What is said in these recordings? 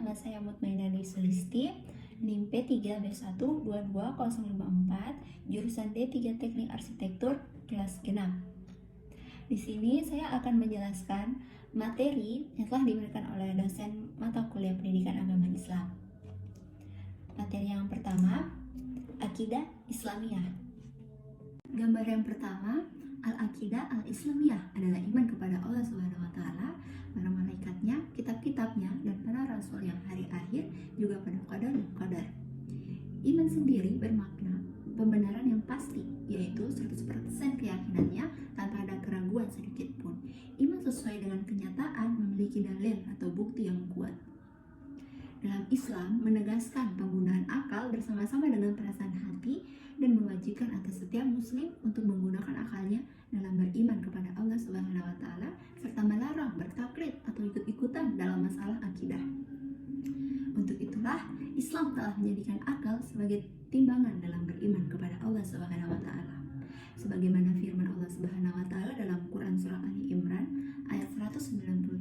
nama saya Mutmainah Sulisti, NIM P3B1220054, jurusan D3 Teknik Arsitektur, kelas genap. Di sini saya akan menjelaskan materi yang telah diberikan oleh dosen mata kuliah Pendidikan Agama Islam. Materi yang pertama, Akidah Islamiyah. Gambar yang pertama, Al-Aqidah Al-Islamiyah adalah iman kepada Allah Subhanahu wa Ta'ala, para malaikatnya, kitab-kitabnya, dan para rasul yang hari akhir, juga pada qadar dan qadar. Iman sendiri bermakna pembenaran yang pasti, yaitu 100% keyakinannya tanpa ada keraguan sedikit pun. Iman sesuai dengan kenyataan memiliki dalil atau bukti yang kuat. Dalam Islam menegaskan penggunaan akal bersama-sama dengan perasaan hati dan mewajibkan atas setiap muslim untuk menggunakan akalnya dalam beriman kepada Allah Subhanahu wa Ta'ala serta melarang bertaklid atau ikut-ikutan dalam masalah akidah. Untuk itulah Islam telah menjadikan akal sebagai timbangan dalam beriman kepada Allah Subhanahu wa Ta'ala. Sebagaimana firman Allah Subhanahu wa Ta'ala dalam Quran surah Ali Imran ayat 197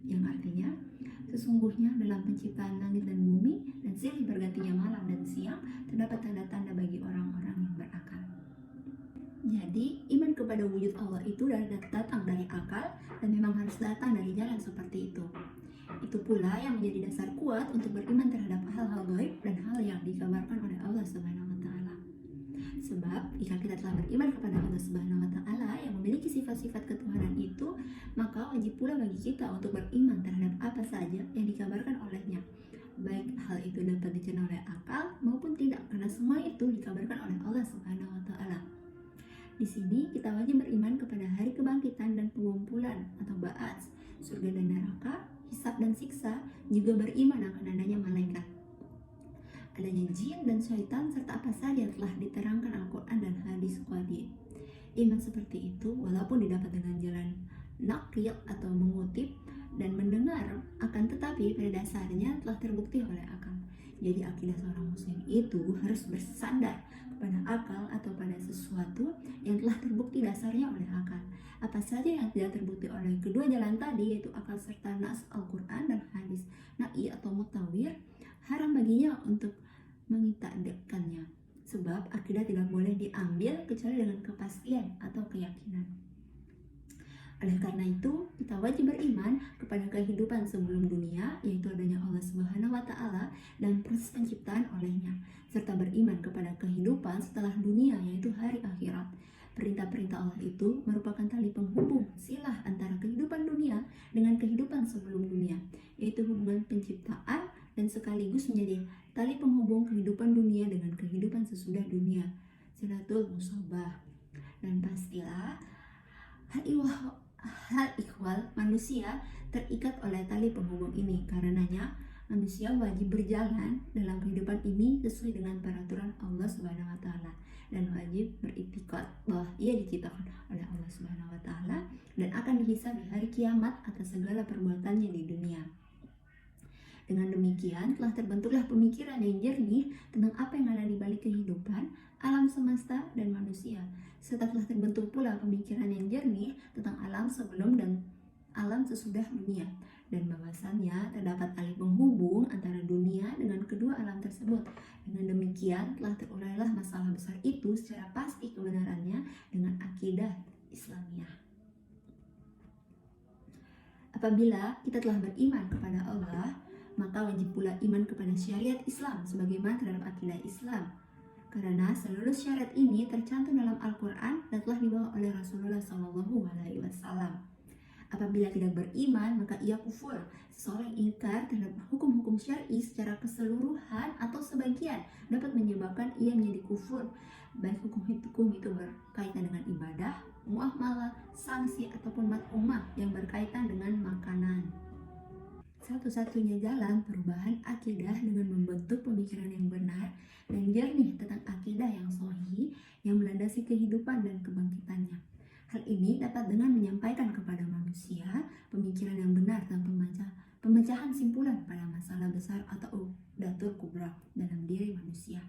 yang artinya, sesungguhnya dalam penciptaan langit dan bumi dan silih bergantinya malam dan siang terdapat tanda-tanda bagi orang-orang yang berakal. Jadi, iman kepada wujud Allah itu datang dari akal dan memang harus datang dari jalan seperti itu. Itu pula yang menjadi dasar kuat untuk beriman terhadap hal-hal gaib dan hal yang dikabarkan oleh Allah Subhanahu wa Ta'ala. Sebab, jika kita telah beriman kepada Allah Subhanahu wa Ta'ala yang memiliki sifat-sifat ketuhanan itu, maka wajib pula bagi kita untuk beriman terhadap apa saja yang dikabarkan olehnya. Baik hal itu dapat dicerna oleh akal maupun tidak, karena semua itu dikabarkan oleh Allah Subhanahu wa Ta'ala. Di sini kita wajib beriman kepada hari kebangkitan dan pengumpulan atau ba'ats, surga dan neraka, hisab dan siksa, juga beriman akan adanya malaikat, adanya jin dan syaitan, serta apa saja telah diterangkan Al-Quran dan hadis qadhi. Iman seperti itu walaupun didapat dengan jalan naqil atau mengutip dan mendengar, akan tetapi pada dasarnya telah terbukti oleh akal. Jadi akidah seorang muslim itu harus bersandar kepada akal atau pada sesuatu yang telah terbukti dasarnya oleh akal. Apa saja yang tidak terbukti oleh kedua jalan tadi, yaitu akal serta nas Al-Quran dan hadis na'i atau mutawir, haram baginya untuk mengiktikadkannya. Sebab akidah tidak boleh diambil kecuali dengan kepastian atau keyakinan. Oleh karena itu, kita wajib beriman kepada kehidupan sebelum dunia, yaitu adanya Allah Subhanahu wa Ta'ala dan proses penciptaan olehnya, serta beriman kepada kehidupan setelah dunia, yaitu hari akhirat. Perintah-perintah Allah itu merupakan tali penghubung silah antara kehidupan dunia dengan kehidupan sebelum dunia, yaitu hubungan penciptaan dan sekaligus menjadi tali penghubung kehidupan dunia dengan kehidupan sesudah dunia, silatul musabah. Dan pastilah hal ikhwal manusia terikat oleh tali penghubung ini. Karenanya manusia wajib berjalan dalam kehidupan ini sesuai dengan peraturan Allah Subhanahu wa Ta'ala dan wajib beriktikad bahwa ia diciptakan oleh Allah Subhanahu wa Ta'ala dan akan dihisab di hari kiamat atas segala perbuatannya di dunia. Dengan demikian telah terbentuklah pemikiran yang jernih tentang apa yang ada di balik kehidupan, alam semesta, dan manusia. Serta telah terbentuk pula pemikiran yang jernih tentang alam sebelum dan alam sesudah dunia. Dan bahwasannya terdapat tali penghubung antara dunia dengan kedua alam tersebut. Dengan demikian telah terurailah masalah besar itu secara pasti kebenarannya dengan akidah Islamiyah. Apabila kita telah beriman kepada Allah, maka wajib pula iman kepada syariat Islam sebagaimana terhadap akidah Islam. Karena seluruh syariat ini tercantum dalam Al-Quran dan telah dibawa oleh Rasulullah SAW. Apabila tidak beriman, maka ia kufur. Seseorang yang ingkar terhadap hukum-hukum syar'i secara keseluruhan atau sebagian dapat menyebabkan ia menjadi kufur. Baik hukum itu berkaitan dengan ibadah, muamalah, sanksi, ataupun mat'umah yang berkaitan dengan makanan. Satu-satunya jalan perubahan akidah dengan membentuk pemikiran yang benar dan jernih tentang akidah yang sahih yang melandasi kehidupan dan kebangkitannya. Hal ini dapat dengan menyampaikan kepada manusia pemikiran yang benar tentang pemecahan simpulan pada masalah besar atau uqdatul kubra dalam diri manusia.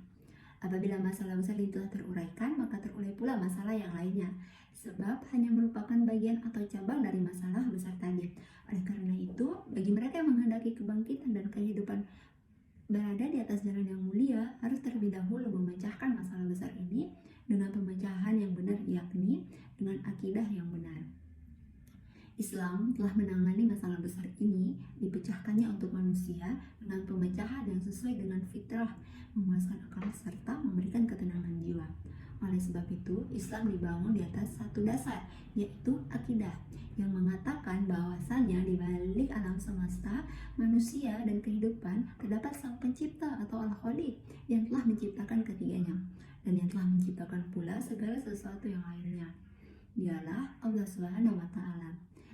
Apabila masalah besar itu telah teruraikan, maka terurai pula masalah yang lainnya. Sebab hanya merupakan bagian atau cabang dari masalah besar tadi. Oleh karena itu, bagi mereka yang menghendaki kebangkitan kebangkitan dan kehidupan berada di atas jalan yang mulia, harus terlebih dahulu memecahkan masalah besar ini dengan pemecahan yang benar, yakni dengan akidah yang benar. Islam telah menangani masalah besar ini, dipecahkannya untuk manusia dengan pemecahan yang sesuai dengan fitrah, memuaskan akal serta memberikan ketenangan jiwa. Oleh sebab itu, Islam dibangun di atas satu dasar, yaitu akidah, yang mengatakan bahwasanya di balik alam semesta, manusia dan kehidupan terdapat Sang Pencipta atau Al-Khaliq yang telah menciptakan ketiganya, dan yang telah menciptakan pula segala sesuatu yang lainnya. Dialah Allah Subhanahu wa Ta'ala.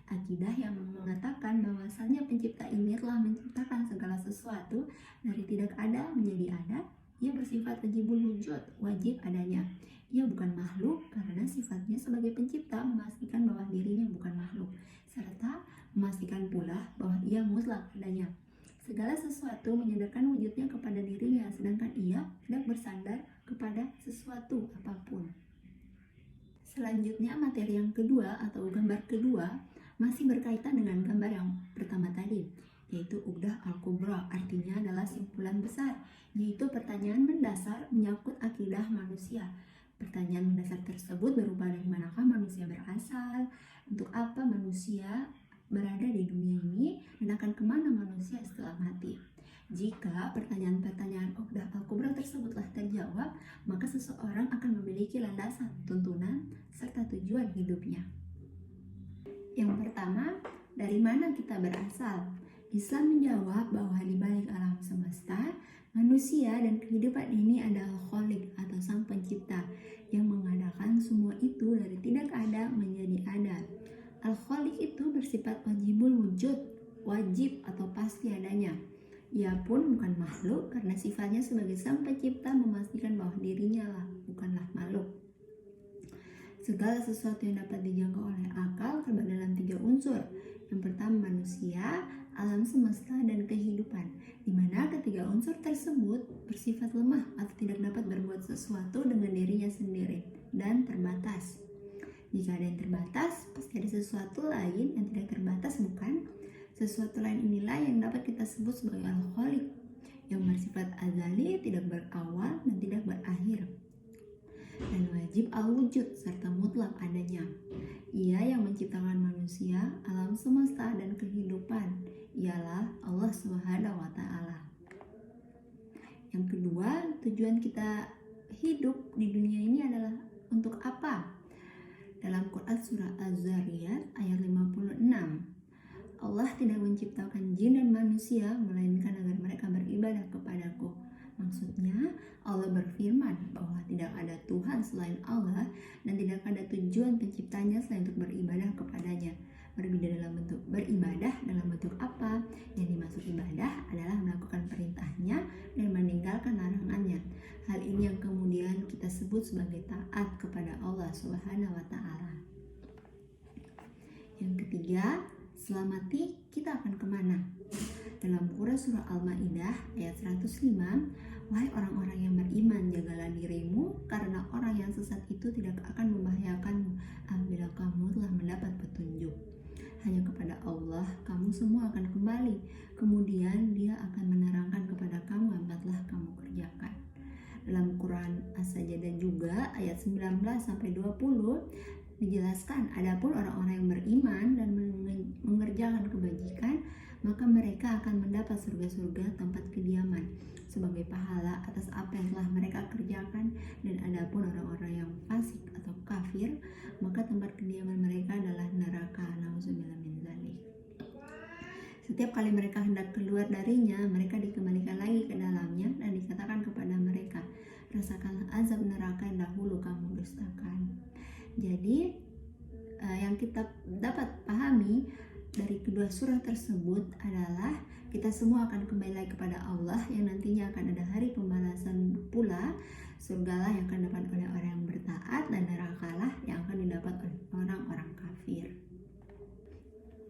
Akidah yang mengatakan bahwasanya pencipta ini telah menciptakan segala sesuatu dari tidak ada menjadi ada. Ia bersifat wajibul wujud, wajib adanya. Ia bukan makhluk karena sifatnya sebagai pencipta memastikan bahwa dirinya bukan makhluk, serta memastikan pula bahwa ia mutlak adanya. Segala sesuatu menyandarkan wujudnya kepada dirinya, sedangkan ia tidak bersandar kepada sesuatu apapun. Selanjutnya, materi yang kedua atau gambar kedua masih berkaitan dengan gambar yang pertama tadi, yaitu Uqdah Al-Kubra, artinya adalah simpulan besar, yaitu pertanyaan mendasar menyangkut akidah manusia. Pertanyaan mendasar tersebut berupa dari manakah manusia berasal, untuk apa manusia berada di dunia ini, dan akan kemana manusia setelah mati. Jika pertanyaan-pertanyaan Uqdah Al-Kubra tersebutlah terjawab, maka seseorang akan memiliki landasan, tuntunan, serta tujuan hidupnya. Yang pertama, dari mana kita berasal? Islam menjawab bahwa di balik alam semesta, manusia dan kehidupan ini adalah Khaliq atau Sang Pencipta yang mengadakan semua itu dari tidak ada menjadi ada. Al-Khaliq itu bersifat wajibul wujud, wajib atau pasti adanya. Ia pun bukan makhluk karena sifatnya sebagai Sang Pencipta memastikan bahwa dirinya lah bukanlah makhluk. Segala sesuatu yang dapat dijangkau oleh akal terbagi dalam 3 unsur. Yang pertama manusia, alam semesta, dan kehidupan, di mana ketiga unsur tersebut bersifat lemah atau tidak dapat berbuat sesuatu dengan dirinya sendiri dan terbatas. Jika ada yang terbatas, pasti ada sesuatu lain yang tidak terbatas, bukan? Sesuatu lain inilah yang dapat kita sebut sebagai Al-Khaliq, yang bersifat azali, tidak berawal dan tidak berakhir, dan wajib al-wujud serta mutlak adanya. Ia yang menciptakan manusia, alam semesta, dan kehidupan. Ialah Allah Subhanahu wa Ta'ala. Yang kedua, tujuan kita hidup di dunia ini adalah untuk apa? Dalam Quran surah Az-Zariyat ayat 56, Allah tidak menciptakan jin dan manusia melainkan agar mereka beribadah kepadaku. Maksudnya, Allah berfirman bahwa tidak ada Tuhan selain Allah dan tidak ada tujuan penciptanya selain untuk beribadah kepadanya. Beribadah dalam bentuk apa? Yang dimaksud ibadah adalah melakukan perintahnya dan meninggalkan larangannya. Hal ini yang kemudian kita sebut sebagai taat kepada Allah Subhanahu wa Ta'ala. Yang ketiga, setelah mati kita akan kemana? Dalam Quran surah Al-Maidah ayat 105, wahai orang-orang yang beriman, jagalah dirimu karena orang yang sesat itu tidak akan membahayakanmu apabila kamu telah mendapat petunjuk. Hanya kepada Allah kamu semua akan kembali, kemudian Dia akan menerangkan kepada kamu apa yang telah kamu kerjakan. Dalam Quran As-Sajdah juga ayat 19-20 dijelaskan, adapun orang-orang yang beriman dan mengerjakan kebajikan, maka mereka akan mendapat surga-surga tempat kediaman sebagai pahala atas apa yang telah mereka kerjakan. Dan adapun orang-orang yang fasik atau kafir, maka tempat kediaman mereka adalah neraka. Nauzubillah min dzalik. Setiap kali mereka hendak keluar darinya, mereka dikembalikan lagi ke dalamnya dan dikatakan kepada mereka, rasakanlah azab neraka yang dahulu kamu dustakan. Jadi yang kita dapat pahami dari kedua surah tersebut adalah kita semua akan kembali lagi kepada Allah yang nantinya akan ada hari pembalasan pula. Surgalah yang akan didapat oleh orang yang bertaat dan nerakalah yang akan didapat oleh orang-orang kafir.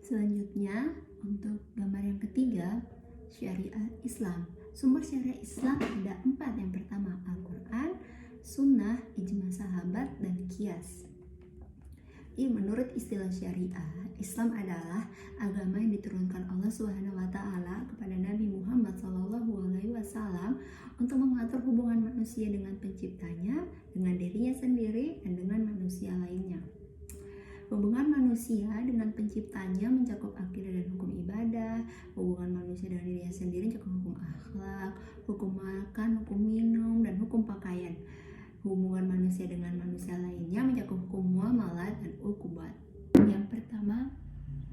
Selanjutnya untuk gambar yang ketiga, syariat Islam. Sumber syariat Islam ada 4. Yang pertama Al-Quran, Sunnah, Ijma sahabat, dan Qiyas. Menurut istilah syariah, Islam adalah agama yang diturunkan Allah Subhanahu wa Ta'ala kepada Nabi untuk mengatur hubungan manusia dengan penciptanya, dengan dirinya sendiri, dan dengan manusia lainnya. Hubungan manusia dengan penciptanya mencakup akidah dan hukum ibadah. Hubungan manusia dengan dirinya sendiri mencakup hukum akhlak, hukum makan, hukum minum, dan hukum pakaian. Hubungan manusia dengan manusia lainnya mencakup hukum muamalat dan ukubat. Yang pertama,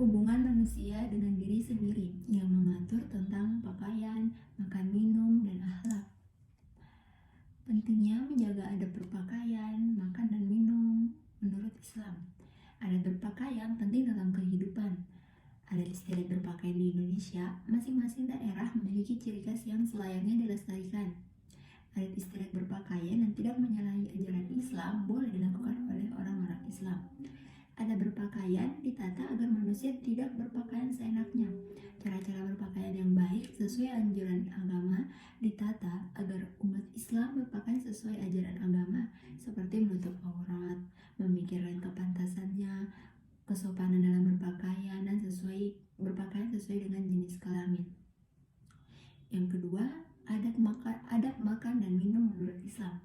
hubungan manusia dengan diri sendiri yang mengatur tentang pakaian, makan minum, dan akhlak. Pentingnya menjaga adab berpakaian, makan, dan minum menurut Islam. Adat berpakaian penting dalam kehidupan. Adat istiadat berpakaian di Indonesia, masing-masing daerah memiliki ciri khas yang selayaknya dilestarikan. Adat istiadat berpakaian yang tidak menyalahi ajaran Islam boleh dilakukan oleh orang-orang Islam. Adat berpakaian ditata agar manusia tidak berpakaian seenaknya. Cara-cara berpakaian yang baik sesuai anjuran agama ditata agar umat Islam berpakaian sesuai ajaran agama, seperti menutup aurat, memikirkan kepantasannya, kesopanan dalam berpakaian, dan berpakaian sesuai dengan jenis kelamin. Yang kedua, adab makan dan minum menurut Islam.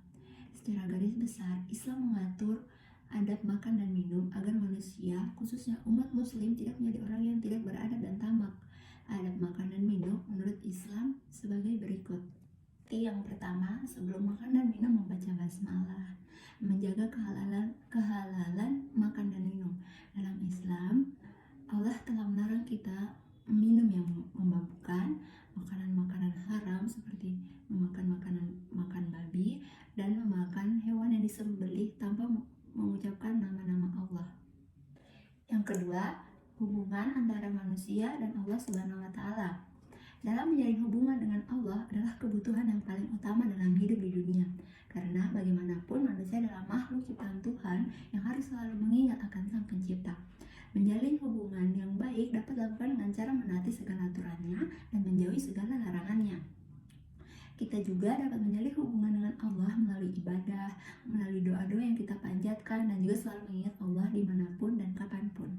Secara garis besar, Islam mengatur adab makan dan minum agar manusia, khususnya umat muslim, tidak menjadi orang yang tidak beradab dan tamak. Adab makan dan minum menurut Islam sebagai berikut. Yang pertama, sebelum makan dan minum membaca basmalah. Menjaga kehalalan makan dan minum. Dalam Islam, Allah telah melarang kita minum yang memabukkan, makanan-makanan haram seperti makan babi, dan memakan hewan yang disembelih tanpa mengucapkan nama-nama Allah. Yang kedua, hubungan antara manusia dan Allah Subhanahu wa Ta'ala. Dalam menjalin hubungan dengan Allah adalah kebutuhan yang paling utama dalam hidup di dunia. Karena bagaimanapun manusia adalah makhluk ciptaan Tuhan yang harus selalu mengingat akan Sang Pencipta. Menjalin hubungan yang baik dapat dilakukan dengan cara menaati segala aturannya dan menjauhi segala larangannya. Kita juga dapat menjalin hubungan dengan Allah melalui ibadah, melalui doa-doa yang kita panjatkan, dan juga selalu mengingat Allah dimanapun dan kapanpun.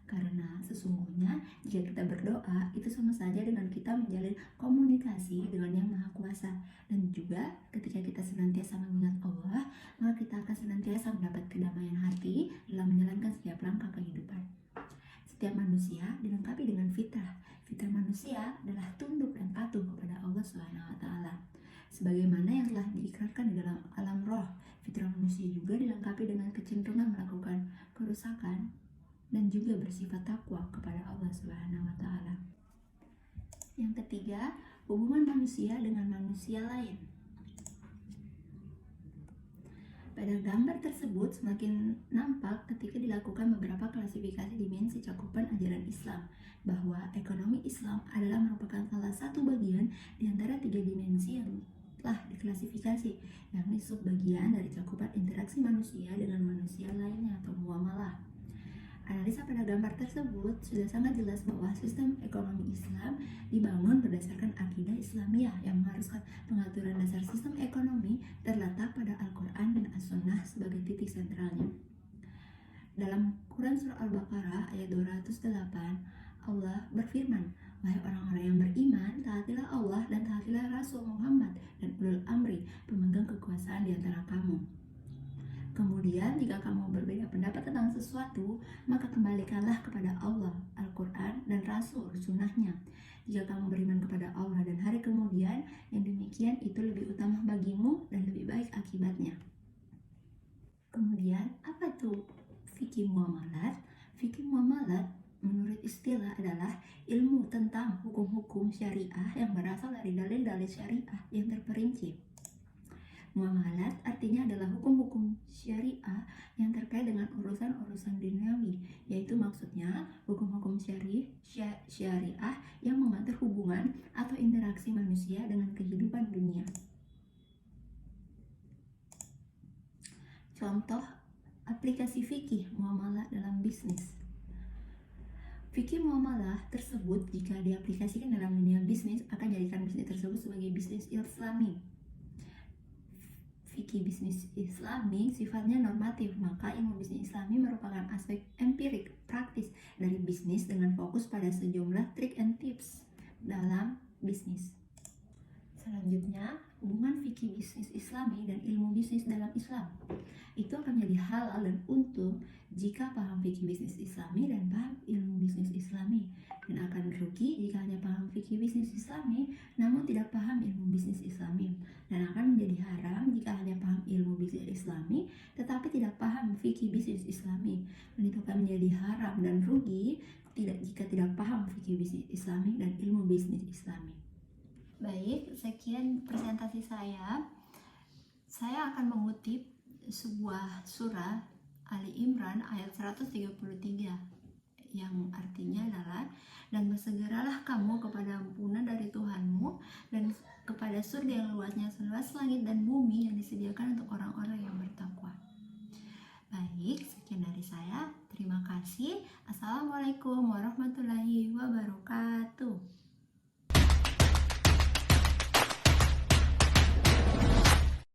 Karena sesungguhnya jika kita berdoa, itu sama saja dengan kita menjalin komunikasi dengan Yang Maha Kuasa. Dan juga ketika kita senantiasa mengingat Allah, maka kita akan senantiasa mendapat kedamaian hati dalam menjalankan setiap langkah kehidupan. Setiap manusia dilengkapi dengan fitrah. Fitrah manusia adalah tunduk dan patuh kepada Allah Subhanahu wa Ta'ala. Sebagaimana yang telah diikrarkan di dalam alam roh, fitrah manusia juga dilengkapi dengan kecenderungan melakukan kerusakan dan juga bersifat takwa kepada Allah Subhanahu wa Ta'ala. Yang ketiga, hubungan manusia dengan manusia lain. Pada gambar tersebut semakin nampak ketika dilakukan beberapa klasifikasi dimensi cakupan ajaran Islam, bahwa ekonomi Islam adalah merupakan salah satu bagian di antara 3 dimensi yang telah diklasifikasi, yakni subbagian dari cakupan interaksi manusia dengan manusia lainnya atau muamalah. Analisa pada gambar tersebut sudah sangat jelas bahwa sistem ekonomi Islam dibangun berdasarkan akidah Islamiyah yang mengharuskan pengaturan dasar sistem ekonomi terletak pada Al-Quran dan As-Sunnah sebagai titik sentralnya. Dalam Quran Surah Al-Baqarah ayat 208, Allah berfirman, "Wahai orang-orang yang beriman, taatilah Allah dan taatilah Rasul Muhammad dan ulul amri, pemegang kekuasaan di antara kamu. Kemudian jika kamu berbeda pendapat tentang sesuatu, maka kembalikanlah kepada Allah, Al-Quran, dan Rasul, sunnahnya. Jika kamu beriman kepada Allah dan hari kemudian, yang demikian itu lebih utama bagimu dan lebih baik akibatnya." Kemudian, apa itu fikih muamalat? Fikih muamalat menurut istilah adalah ilmu tentang hukum-hukum syariah yang berasal dari dalil-dalil syariah yang terperinci. Muamalat artinya adalah hukum-hukum syariah yang terkait dengan urusan-urusan duniawi, yaitu maksudnya hukum-hukum syariah yang mengatur hubungan atau interaksi manusia dengan kehidupan dunia. Contoh aplikasi fikih muamalah dalam bisnis. Fikih muamalah tersebut jika diaplikasikan dalam dunia bisnis akan jadikan bisnis tersebut sebagai bisnis Islami. Fikih bisnis Islami sifatnya normatif, maka ilmu bisnis Islami merupakan aspek empirik praktis dari bisnis dengan fokus pada sejumlah trik and tips dalam bisnis. Selanjutnya, hubungan fikih bisnis Islami dan ilmu bisnis dalam Islam. Itu akan menjadi halal dan untung jika paham fikih bisnis Islami dan paham ilmu bisnis Islami, dan akan rugi jika hanya paham fikih bisnis Islami namun tidak paham ilmu bisnis Islami, dan akan menjadi haram jika hanya paham ilmu bisnis Islami tetapi tidak paham fikih bisnis Islami, dan itu akan menjadi haram dan rugi jika tidak paham fikih bisnis Islami dan ilmu bisnis Islami. Baik, sekian presentasi saya. Saya akan mengutip sebuah surah Ali Imran ayat 133 yang artinya adalah, dan bersegeralah kamu kepada ampunan dari Tuhanmu dan kepada surga yang luasnya seluas langit dan bumi yang disediakan untuk orang-orang yang bertakwa. Baik, sekian dari saya. Terima kasih. Assalamualaikum warahmatullahi wabarakatuh.